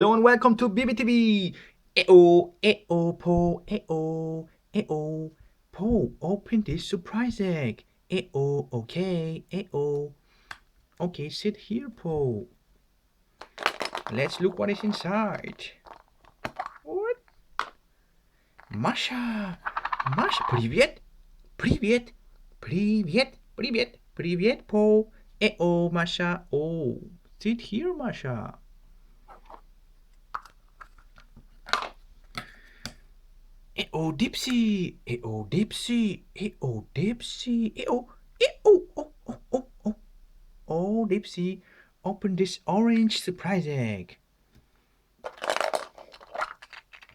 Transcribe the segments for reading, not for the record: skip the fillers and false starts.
Hello and welcome to BBTV. Po, Po, open this surprise egg. Okay, okay, sit here, Po. Let's look what is inside. What? Masha, Masha, привет, привет, привет, привет, привет, Po. Masha. Oh, sit here, Masha. Dipsy, Dipsy, Dipsy, Dipsy, open this orange surprise egg.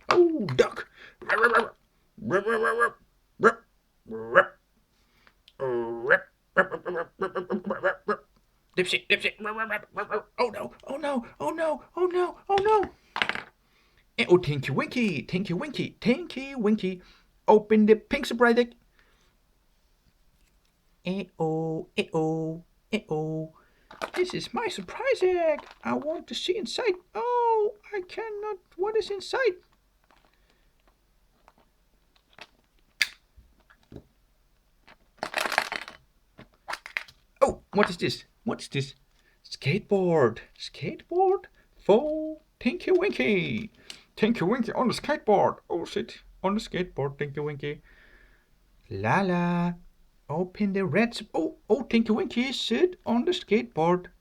Oh, duck. Dipsy, Dipsy. Oh no, oh no, oh no, oh no, oh no. Tinky Winky, Tinky Winky, Tinky Winky. Open the pink surprise egg. Oh. This is my surprise egg. I want to see inside. Oh, I cannot. What is inside? Oh, what is this? What is this? Skateboard. Skateboard for Tinky Winky. Tinky Winky on the skateboard. Oh, sit on the skateboard, Tinky Winky. La. Open the red. Oh, Tinky Winky, sit on the skateboard.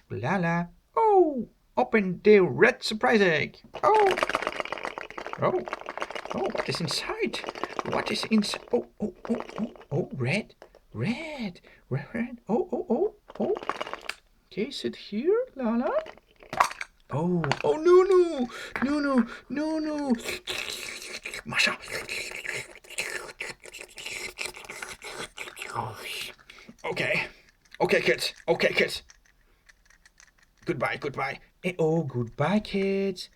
La. Oh, open the red surprise egg. Oh, what is inside? What is inside? Oh, red. Oh. Okay, sit here, Lala. Oh, Noo Noo. Masha. Okay, kids. Goodbye. Goodbye, kids.